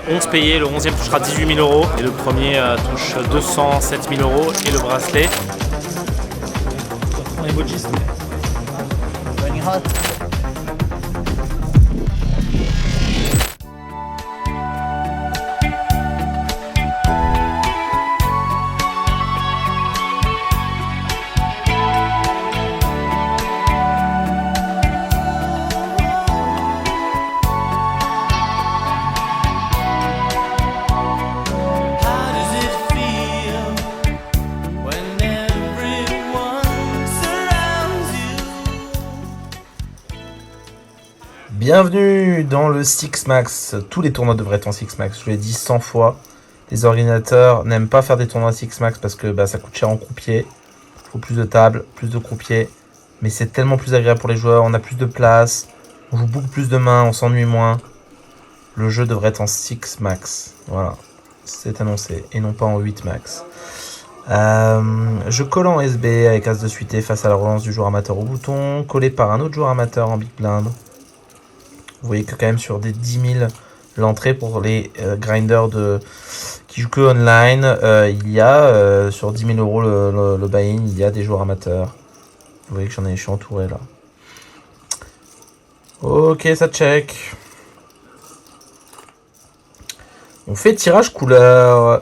11 payés, le 11e touchera 18 000 euros et le premier touche 207 000 euros et le bracelet. On est emojis. Running hot. Bienvenue dans le Six Max. Tous les tournois devraient être en Six Max. Je l'ai dit 100 fois. Les organisateurs n'aiment pas faire des tournois Six Max parce que ça coûte cher en croupier. Il faut plus de tables, plus de croupiers. Mais c'est tellement plus agréable pour les joueurs. On a plus de place. On joue beaucoup plus de mains. On s'ennuie moins. Le jeu devrait être en Six Max. Voilà. C'est annoncé. Et non pas en 8 Max. Je colle en SB avec As de suité face à la relance du joueur amateur au bouton. Collé par un autre joueur amateur en big blind. Vous voyez que quand même sur des 10 000 l'entrée pour les grinders qui jouent que online, il y a sur 10 000 euros le buy-in, il y a des joueurs amateurs. Vous voyez que je suis entouré là. Ok, ça check. On fait tirage couleur.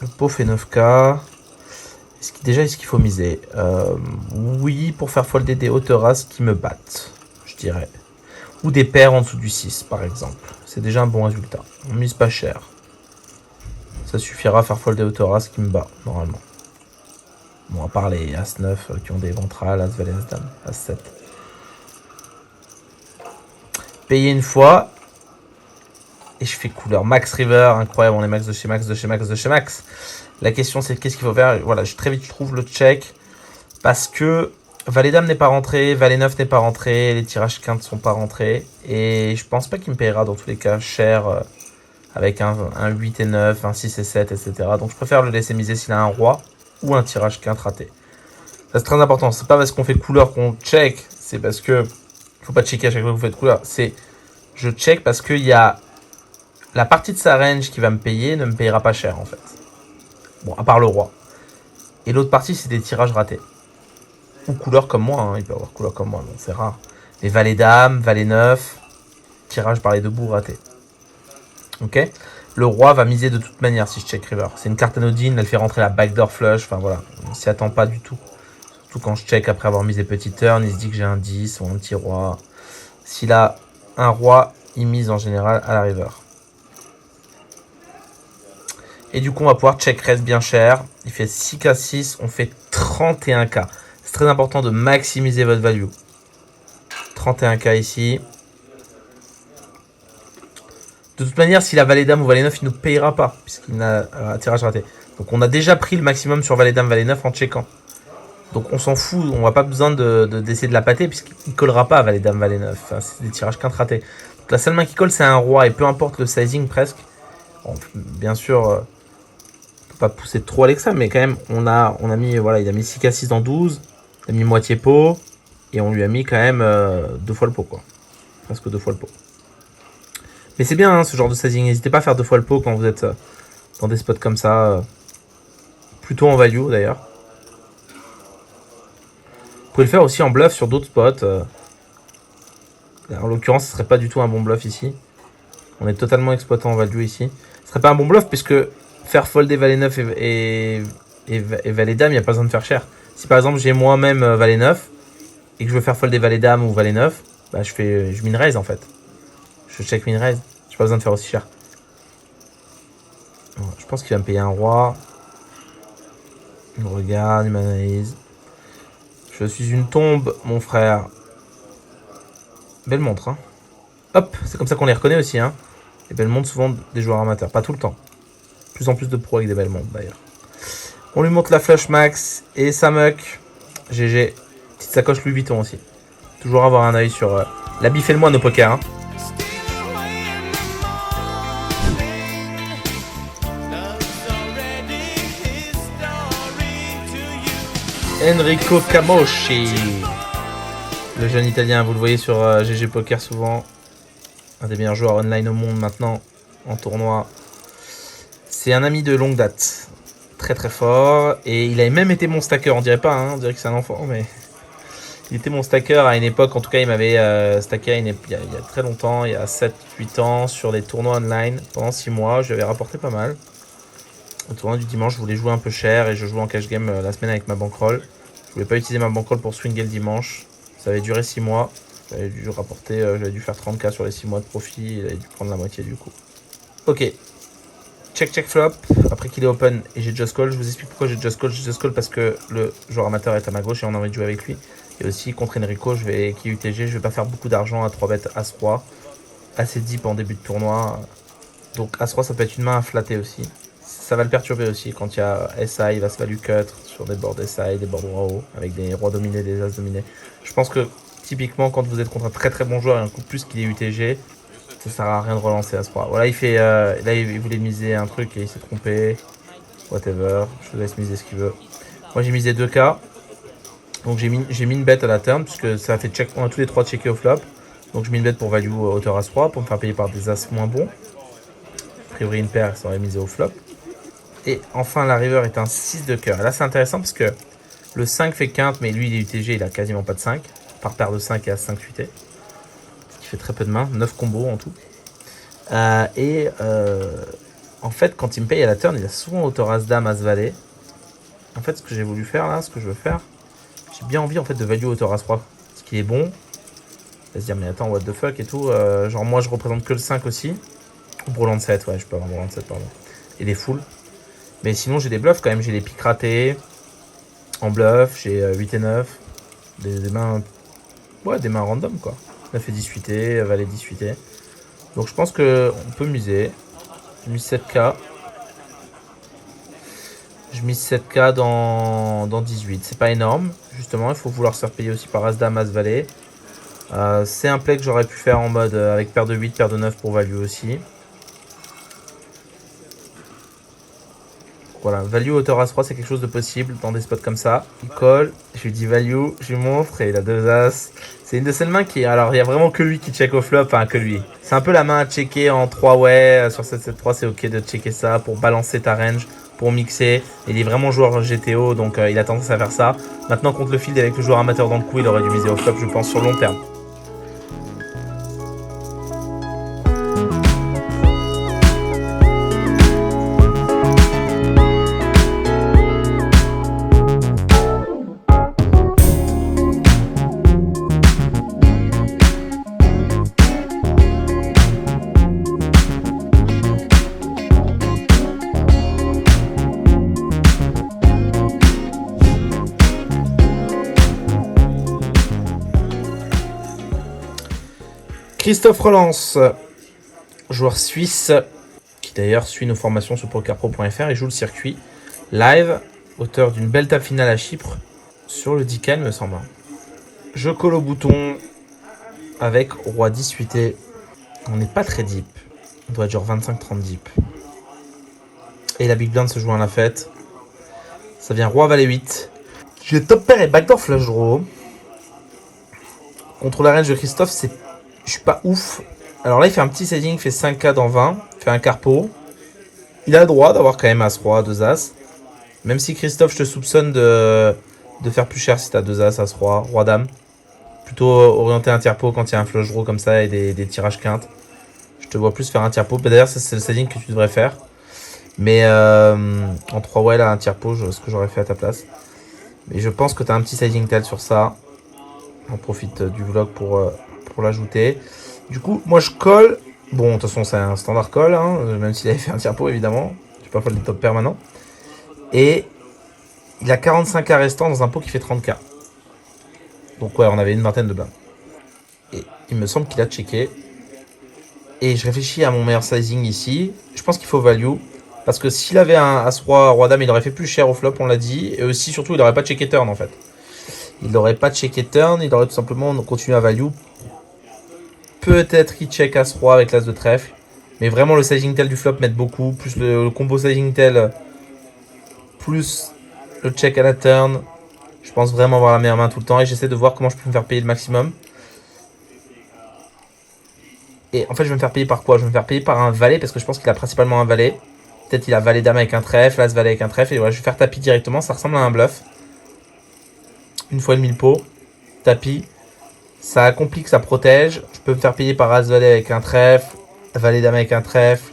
Le pot fait 9K. Est-ce qu'il faut miser Oui, pour faire folder des hautes races qui me battent, je dirais. Ou des paires en dessous du 6 par exemple. C'est déjà un bon résultat. On mise pas cher. Ça suffira à faire folder Autoras qui me bat normalement. Bon, à part les As-9 qui ont des ventrales, As-Valet, As-Dame, As-7. Payer une fois. Et je fais couleur Max River. Incroyable, on est max de chez max, de chez max, de chez max. La question c'est qu'est-ce qu'il faut faire. Voilà, très vite je trouve le check. Parce que Valet Dame n'est pas rentré, Valet 9 n'est pas rentré, les tirages quintes ne sont pas rentrés. Et je pense pas qu'il me payera dans tous les cas cher avec un 8 et 9, un 6 et 7, etc. Donc je préfère le laisser miser s'il a un roi ou un tirage quinte raté. Ça c'est très important, c'est pas parce qu'on fait couleur qu'on check, c'est parce que faut pas checker à chaque fois que vous faites couleur. C'est je check parce qu'il y a la partie de sa range qui va me payer ne me payera pas cher en fait. Bon, à part le roi. Et l'autre partie c'est des tirages ratés. Ou couleur comme moi, hein. Il peut avoir couleur comme moi, donc c'est rare. Les valets dames, valets 9, tirage par les deux bouts raté. Ok. Le roi va miser de toute manière si je check river. C'est une carte anodine, elle fait rentrer la backdoor flush, enfin voilà, on s'y attend pas du tout. Surtout quand je check après avoir misé petit turn, il se dit que j'ai un 10 ou un petit roi. S'il a un roi, il mise en général à la river. Et du coup, on va pouvoir check raise bien cher. Il fait 6k6, on fait 31k. C'est très important de maximiser votre value. 31k ici. De toute manière, si la valet dame ou valet 9, il ne nous payera pas, puisqu'il a un tirage raté. Donc on a déjà pris le maximum sur valet dame, valet 9 en checkant. Donc on s'en fout, on n'a pas besoin d'essayer de la pâter, puisqu'il ne collera pas valet dame, valet 9. Enfin, c'est des tirages quintes ratés. Donc la seule main qui colle, c'est un roi, et peu importe le sizing presque. Bon, bien sûr, pas pousser trop avec ça, mais quand même, on a mis, voilà, il a mis 6k6 dans 12. Il a mis moitié pot et on lui a mis quand même 2 fois le pot, quoi. Presque 2 fois le pot. Mais c'est bien hein, ce genre de sizing. N'hésitez pas à faire 2 fois le pot quand vous êtes dans des spots comme ça. Plutôt en value d'ailleurs. Vous pouvez le faire aussi en bluff sur d'autres spots. En l'occurrence, ce serait pas du tout un bon bluff ici. On est totalement exploitant en value ici. Ce serait pas un bon bluff puisque faire folder valet 9 et valet dame, il n'y a pas besoin de faire cher. Si par exemple j'ai moi-même valet 9 et que je veux faire folder valet dame ou valet 9, bah je mine raise en fait. Je check mine raise. J'ai pas besoin de faire aussi cher. Bon, je pense qu'il va me payer un roi. Il me regarde, il m'analyse. Je suis une tombe, mon frère. Belle montre, hein. Hop, c'est comme ça qu'on les reconnaît aussi, hein. Les belles montres, souvent des joueurs amateurs. Pas tout le temps. De plus en plus de pros avec des belles montres d'ailleurs. On lui montre la flush max et sa muck. GG. Petite sacoche Louis Vuitton aussi. Toujours avoir un œil sur la bif et le moine au poker. Hein. Enrico Camosci. Le jeune italien, vous le voyez sur GG Poker souvent. Un des meilleurs joueurs online au monde maintenant. en tournoi. C'est un ami de longue date. Très très fort. Et il avait même été mon stacker. On dirait pas, hein, on dirait que c'est un enfant, mais... Il était mon stacker à une époque. En tout cas, il m'avait stacké il y a très longtemps. Il y a 7-8 ans sur des tournois online. Pendant 6 mois, je lui avais rapporté pas mal. Au tournoi du dimanche, je voulais jouer un peu cher. Et je jouais en cash game la semaine avec ma bankroll. Je voulais pas utiliser ma bankroll pour swinger le dimanche. Ça avait duré 6 mois. J'avais dû rapporter, j'avais dû faire 30k sur les 6 mois de profit. Il avait dû prendre la moitié du coup. Ok. Check, check, flop. Après qu'il est open et j'ai just call. Je vous explique pourquoi j'ai just call. J'ai just call parce que le joueur amateur est à ma gauche et on a envie de jouer avec lui. Et aussi contre Enrico, qui est UTG, je vais pas faire beaucoup d'argent à 3 bêtes As-Roi. Assez deep en début de tournoi. Donc As-Roi, ça peut être une main à flatter aussi. Ça va le perturber aussi quand il y a SI, il va se value cut sur des boards SI, des boards roi haut, avec des rois dominés, des as dominés. Je pense que typiquement quand vous êtes contre un très très bon joueur et un coup de plus qu'il est UTG, ça sert à rien de relancer As-Roi. Voilà, il fait, là il voulait miser un truc et il s'est trompé. Whatever, je vous laisse miser ce qu'il veut. Moi j'ai misé 2k. Donc j'ai mis une bet à la turn puisque ça a fait check. On a tous les 3 checkés au flop. Donc je mets une bet pour value hauteur As-Roi pour me faire payer par des As moins bons. A priori une paire ça aurait misé au flop. Et enfin la river est un 6 de cœur. Là c'est intéressant parce que le 5 fait quinte mais lui il est UTG, il a quasiment pas de 5. Par paire de 5 et As 5 fuité. Ce qui fait très peu de mains, 9 combos en tout. En fait quand il me paye à la turn il a souvent hauteur As Dame, As Valet. En fait ce que j'ai voulu faire là, ce que je veux faire, j'ai bien envie en fait de value hauteur As-Roi. Ce qui est bon. Il va se dire mais attends what the fuck et tout. Genre moi je représente que le 5 aussi. Ou Broland 7, ouais je peux avoir Broland 7 pardon. Et les full. Mais sinon j'ai des bluffs quand même. J'ai les piques ratés. En bluff. J'ai 8 et 9. Des mains. Ouais des mains random quoi. 9 et 18, Valet 18. Donc je pense que on peut miser. J'ai mis 7k. Je mise 7k dans 18. C'est pas énorme. Justement, il faut vouloir se faire payer aussi par As-Dame, As-Valet. C'est un play que j'aurais pu faire en mode avec paire de 8, paire de 9 pour value aussi. Voilà, value hauteur As-Roi, c'est quelque chose de possible dans des spots comme ça. Il colle, je lui dis value, je lui montre et il a 2 As. C'est une de ces mains qui... Alors, il y a vraiment que lui qui check au flop, enfin que lui. C'est un peu la main à checker en 3 way. Sur 7-7-3, c'est ok de checker ça pour balancer ta range, pour mixer. Il est vraiment joueur GTO, donc il a tendance à faire ça. Maintenant, contre le field avec le joueur amateur dans le coup, il aurait dû miser au flop, je pense, sur long terme. Christophe Relance, joueur suisse, qui d'ailleurs suit nos formations sur pokerpro.fr et joue le circuit live, auteur d'une belle table finale à Chypre, sur le 10K me semble. Je colle au bouton avec Roi 10 suité. On n'est pas très deep, on doit être genre 25-30 deep. Et la Big Blind se joue à la fête. Ça vient Roi Valet 8. J'ai top pair et backdoor flush draw. Contre la range de Christophe, je suis pas ouf. Alors là, il fait un petit setting, il fait 5k dans 20. Il fait un carpo. Il a le droit d'avoir quand même As-Roi, 2 As. Même si Christophe, je te soupçonne de faire plus cher si t'as 2 As, As-Roi, Roi-Dame. Plutôt orienter un tiers-pot quand il y a un flush draw comme ça et des tirages quintes. Je te vois plus faire un tiers-pot. D'ailleurs, c'est le setting que tu devrais faire. Mais en 3 way, là, un tiers-pot, ce que j'aurais fait à ta place. Mais je pense que tu as un petit sizing tel sur ça. On profite du vlog pour l'ajouter. Du coup, moi je colle. Bon, de toute façon, c'est un standard call, hein, même s'il avait fait un tiers-pot, évidemment. Je suis pas folle des top permanents. Et il a 45k restants dans un pot qui fait 30k. Donc, ouais, on avait une vingtaine de blindes. Et il me semble qu'il a checké. Et je réfléchis à mon meilleur sizing ici. Je pense qu'il faut value. Parce que s'il avait un As-Roi, Roi-Dame, il aurait fait plus cher au flop, on l'a dit. Et aussi, surtout, il n'aurait pas checké turn en fait. Il n'aurait pas checké turn, il aurait tout simplement continué à value. Peut-être qu'il check As-Roi avec l'As de trèfle. Mais vraiment, le sizing tel du flop m'aide beaucoup. Plus le combo sizing tel. Plus le check à la turn. Je pense vraiment avoir la meilleure main tout le temps. Et j'essaie de voir comment je peux me faire payer le maximum. Et en fait, je vais me faire payer par quoi? Je vais me faire payer par un valet parce que je pense qu'il a principalement un valet. Peut-être il a valet dame avec un trèfle, as valet avec un trèfle. Et voilà, je vais faire tapis directement. Ça ressemble à un bluff. Une fois et demi le pot. Tapis. Ça complique, ça protège. Je peux me faire payer par as valet avec un trèfle. Valet dame avec un trèfle.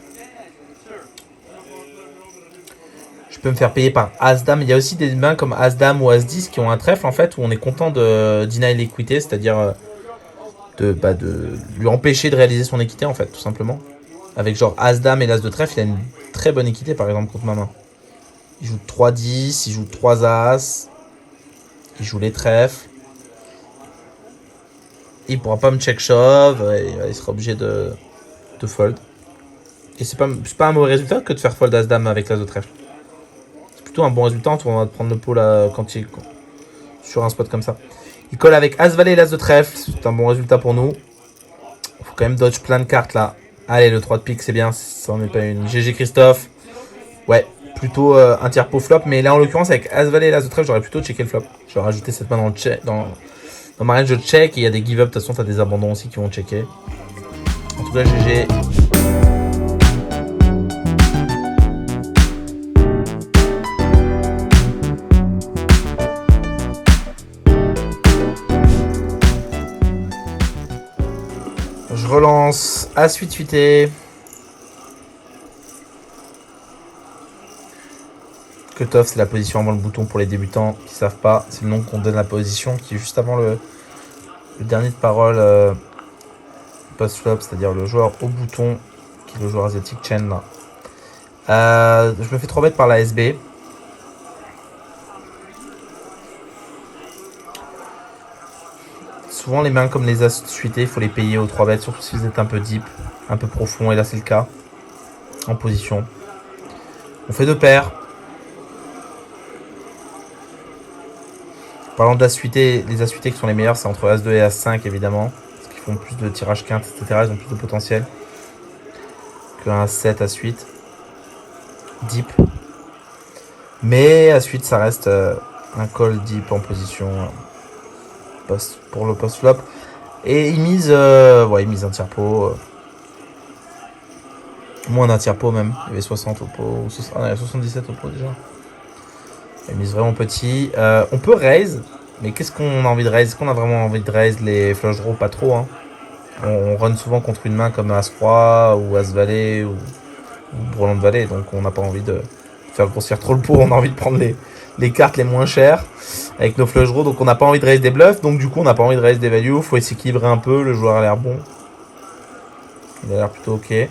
Je peux me faire payer par As-Dame. Il y a aussi des mains comme As-Dame ou As-10 qui ont un trèfle en fait où on est content de deny l'équité, c'est-à-dire de lui empêcher de réaliser son équité en fait, tout simplement. Avec genre As-Dame et l'As de trèfle, il a une très bonne équité par exemple contre ma main. Il joue 3-10, il joue 3 As, il joue les trèfles. Il pourra pas me check shove, et il sera obligé de fold. Et c'est pas un mauvais résultat que de faire fold As-Dame avec l'As de trèfle. Un bon résultat en tournoi de prendre le pot là quand il sur un spot comme ça. Il colle avec As valet et l'As de trèfle, c'est un bon résultat pour nous. Faut quand même dodge plein de cartes là. Allez, le 3 de pique c'est bien, ça en est pas une. GG Christophe. Ouais, plutôt un tiers pot flop, mais là en l'occurrence avec As valet et l'As de trèfle, j'aurais plutôt checké le flop. J'aurais rajouté cette main dans le check dans ma range de check et il y a des give up, de toute façon t'as des abandons aussi qui vont checker. En tout cas GG. Je relance à suite-suité. Cutoff, c'est la position avant le bouton pour les débutants qui ne savent pas. C'est le nom qu'on donne à la position qui est juste avant le dernier de parole post-flop, c'est-à-dire le joueur au bouton, qui est le joueur asiatique Chen là. Je me fais 3 bêtes par la SB. Souvent les mains comme les as suités, il faut les payer aux 3 bêtes, surtout si vous êtes un peu deep, un peu profond, et là c'est le cas. En position. On fait 2 paires. Parlant d'as suités, les as suités qui sont les meilleurs, c'est entre as2 et as5 évidemment. Parce qu'ils font plus de tirage quinte, etc. Ils ont plus de potentiel qu'un as7, as8. Deep. Mais as8 ça reste un call deep en position. Pour le post-flop. Et il mise il mise un tiers pot. Moins d'un tiers pot même. Il y avait 60 au pot. Il y a 77 au pot déjà. Il mise vraiment petit. On peut raise. Mais qu'est-ce qu'on a envie de raise? Est-ce qu'on a vraiment envie de raise les flush draws? Pas trop. Hein. On run souvent contre une main comme As-Roi ou As-Valet ou Brelan de Valet. Donc on n'a pas envie de faire grossir trop le pot. On a envie de prendre les cartes les moins chères avec nos flush draws, donc on n'a pas envie de raise des bluffs, donc du coup on n'a pas envie de raise des values, faut s'équilibrer un peu, le joueur a l'air bon, il a l'air plutôt ok, c'est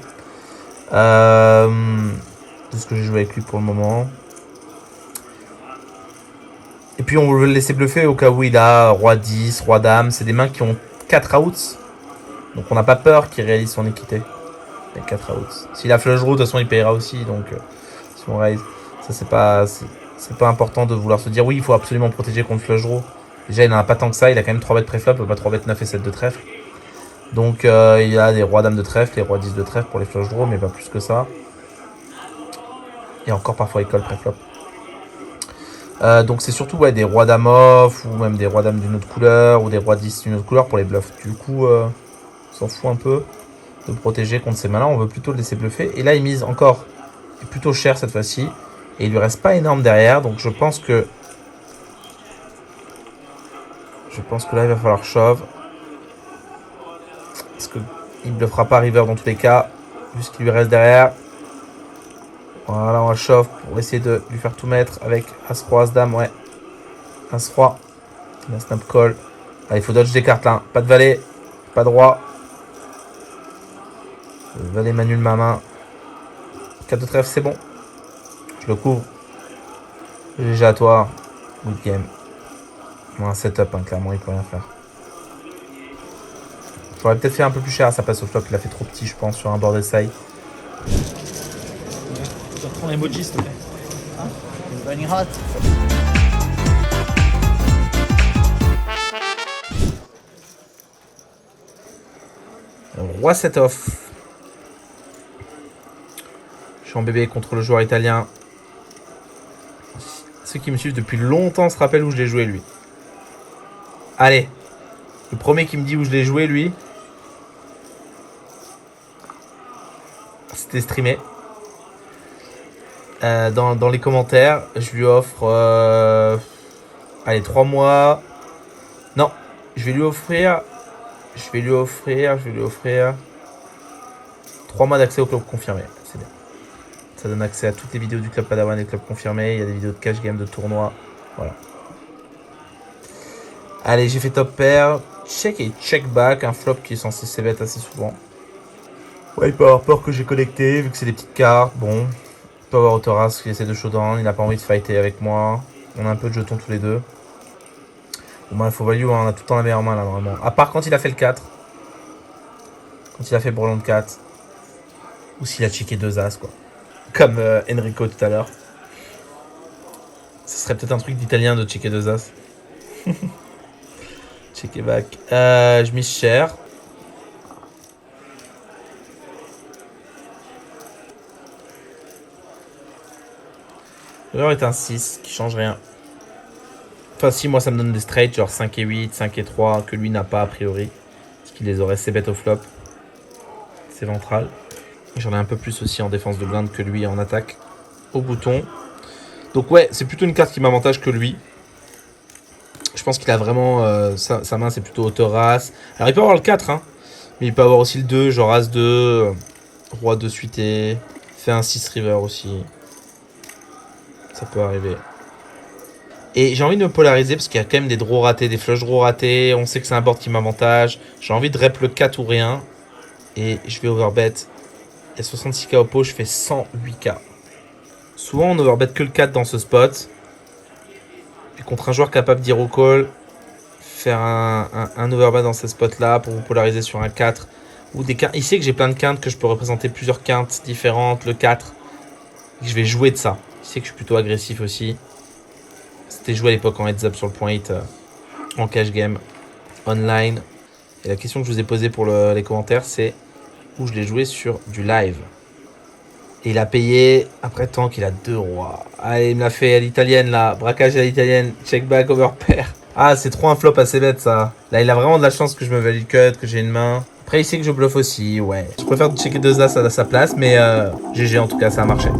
ce que j'ai joué avec lui pour le moment, et puis on veut le laisser bluffer au cas où il a roi 10, roi dame, c'est des mains qui ont 4 outs, donc on n'a pas peur qu'il réalise son équité, avec 4 outs, s'il a flush draw de toute façon il payera aussi, donc si on raise, ça c'est pas important de vouloir se dire oui, il faut absolument protéger contre flush draw. Déjà, il n'en a pas tant que ça. Il a quand même 3 bêtes préflop, pas 3 bêtes 9 et 7 de trèfle. Donc, il a des rois dames de trèfle, les rois 10 de trèfle pour les flush draw, mais pas plus que ça. Et encore parfois, il colle préflop. Donc, c'est surtout des rois dames off, ou même des rois dames d'une autre couleur, ou des rois 10 d'une autre couleur pour les bluffs. Du coup, on s'en fout un peu de protéger contre ces mains-là. On veut plutôt le laisser bluffer. Et là, il mise encore plutôt cher cette fois-ci. Et il lui reste pas énorme derrière, donc je pense que là il va falloir shove. Parce que il ne bluffera pas river dans tous les cas, vu ce qu'il lui reste derrière. Voilà, on va shove pour essayer de lui faire tout mettre avec As-Roi, As-Dame, ouais. As-Roi, la snap call. Ah, il faut dodge des cartes là, pas de valet, pas de roi. Le valet m'annule ma main. 4 de trèfle, c'est bon. Je le couvre. GG à toi. Good game. Un setup, hein, clairement, il peut rien faire. J'aurais peut-être fait un peu plus cher à sa passe au flop. Il a fait trop petit, je pense, sur un board side. Je reprends l'emoji, s'il te plaît. Running hot. Roi set off. Je suis en bébé contre le joueur italien. Ceux qui me suivent depuis longtemps se rappellent où je l'ai joué, lui. Allez. Le premier qui me dit où je l'ai joué, lui. c'était streamé. Dans les commentaires, je lui offre allez 3 mois. Non, je vais lui offrir 3 mois d'accès au club confirmé. C'est bien. Ça donne accès à toutes les vidéos du club Padawan et du club confirmé. Il y a des vidéos de cash game, de tournois. Voilà. Allez, j'ai fait top pair. Check et check back. Un flop qui est censé s'ébêtre assez souvent. Ouais, il peut avoir peur que j'ai connecté vu que c'est des petites cartes. Bon. Il peut avoir Autoras qui essaie de showdown. Il n'a pas envie de fighter avec moi. On a un peu de jetons tous les deux. Bon, bah, il faut value. Hein. On a tout le temps la meilleure main là, normalement. À part quand il a fait le 4. Quand il a fait Bourlon 4. Ou s'il a checké 2 As, quoi. Comme Enrico tout à l'heure. Ce serait peut-être un truc d'italien de checker 2 As. Checker back. Je mise cher. L'heure est un 6 qui change rien. Enfin, si moi ça me donne des straights, genre 5 et 8, 5 et 3, que lui n'a pas a priori. Parce qu'il les aurait, c'est bet au flop. C'est ventral. J'en ai un peu plus aussi en défense de blinde que lui en attaque au bouton. Donc ouais, c'est plutôt une carte qui m'avantage que lui. Je pense qu'il a vraiment... sa main c'est plutôt Autoras. Alors il peut avoir le 4, hein. Mais il peut avoir aussi le 2, genre As 2, Roi 2 suité. Fait un 6 river aussi. Ça peut arriver. Et j'ai envie de me polariser parce qu'il y a quand même des draws ratés, des flush draws ratés. On sait que c'est un board qui m'avantage. J'ai envie de rep le 4 ou rien. Et je vais overbet. Il y a 66k au pot, je fais 108k. Souvent on overbet que le 4 dans ce spot. Et contre un joueur capable d'hero call, faire un overbet dans ce spot là pour vous polariser sur un 4. Ou des quintes. Il sait que j'ai plein de quintes, que je peux représenter plusieurs quintes différentes. Le 4. Et je vais jouer de ça. Il sait que je suis plutôt agressif aussi. C'était joué à l'époque en heads up sur le point 8 en cash game online. Et la question que je vous ai posée pour les commentaires, c'est où je l'ai joué sur du live. Et il a payé après tant qu'il a 2 rois. Allez, il me l'a fait à l'italienne là. Braquage à l'italienne. Check back over pair. Ah, c'est trop un flop assez bête ça. Là, il a vraiment de la chance que je me valide cut, que j'ai une main. Après, il sait que je bluffe aussi, ouais. Je préfère checker 2 As à sa place, mais GG en tout cas, ça a marché.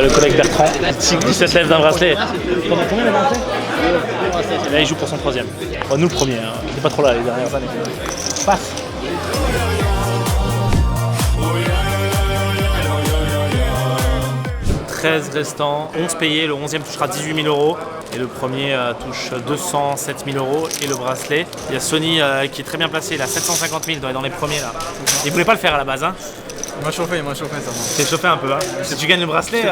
Le collègue Bertrand, 17 lèvres d'un bracelet. T'en as combien les bracelets? Là il joue pour son 3ème. Bon, nous le premier, hein. Il était pas trop là les dernières années. Passe. « 13 restants, 11 payés, le 11e touchera 18 000 € et le premier touche 207 000 € et le bracelet. Il y a Sony qui est très bien placé, il a 750 000, il doit être dans les premiers là. Il voulait pas le faire à la base, hein. Il m'a chauffé ça. T'es chauffé un peu, hein. Si tu gagnes le bracelet,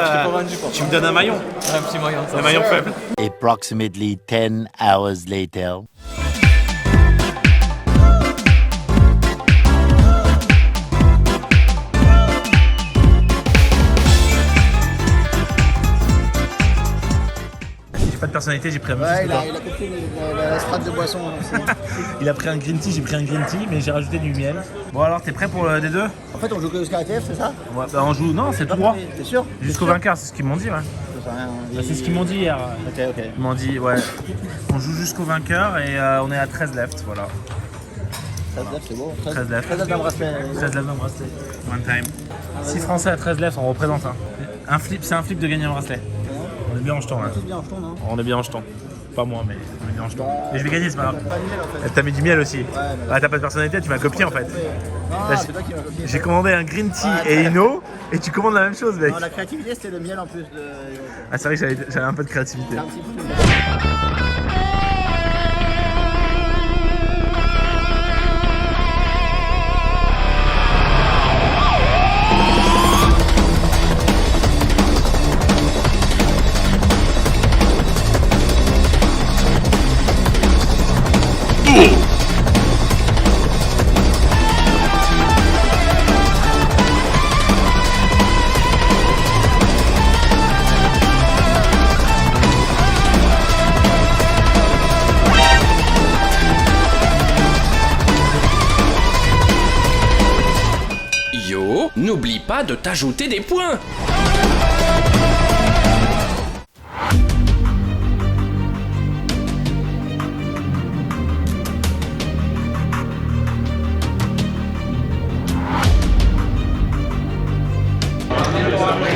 tu me donnes un maillon. Un petit maillon, ça. Un maillon faible. Approximately 10 hours later. J'ai pas de personnalité, j'ai pris un Ouais, il a compris la strat de boisson aussi. Il a pris un green tea, j'ai pris un green tea, mais j'ai rajouté du miel. Bon alors, t'es prêt pour le D2? En fait, on joue que au SKTF, c'est ça? Ouais, bah on joue, non, c'est tout droit. T'es sûr? Jusqu'au vainqueur, c'est ce qu'ils m'ont dit, ouais. Je sais rien, Bah, c'est ce qu'ils m'ont dit hier. Ok. Ils m'ont dit, ouais. On joue jusqu'au vainqueur et on est à 13 left, voilà. 13 left, c'est beau. 13 left. 13 left d'un bracelet. 13 left d'un bracelet. One time. 6 Français à 13 left, on représente. Hein. Un flip, c'est un flip de gagner un bracelet. On est bien en jeton là. Tout bien en jeton, non? On est bien en jeton. Pas moi, mais on est bien en jeton. Et je vais gagner, c'est pas grave. Pas de miel en fait. T'as mis du miel aussi. mais Ah, t'as pas de personnalité, tu m'as copié en fait. Non, Là, c'est toi qui m'as copié. J'ai commandé un green tea Ouais, et une eau, et tu commandes la même chose, mec. Non, la créativité c'était le miel en plus de. Ah, c'est vrai que j'avais un peu de créativité. Un petit peu. Yo, n'oublie pas de t'ajouter des points.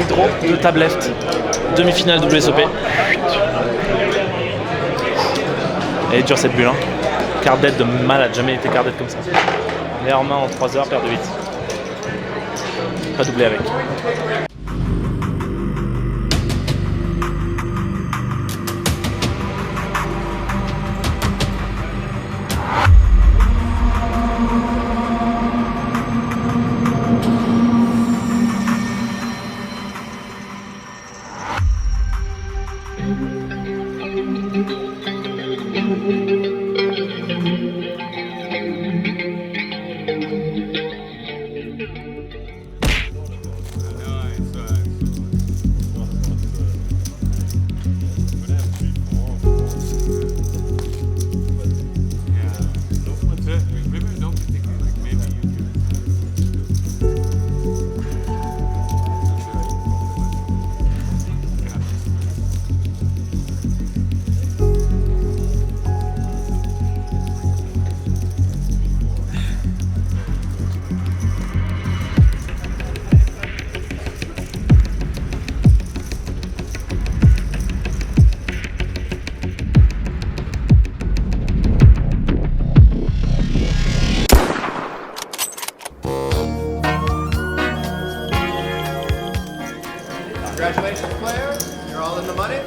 Hydro de table left. Demi-finale WSOP. Elle est dure cette bulle, hein. Card dead de malade, jamais été card dead comme ça. Meilleure main en 3 heures, paire de 8. Pas doublé avec. Congratulations, players. You're all in the money.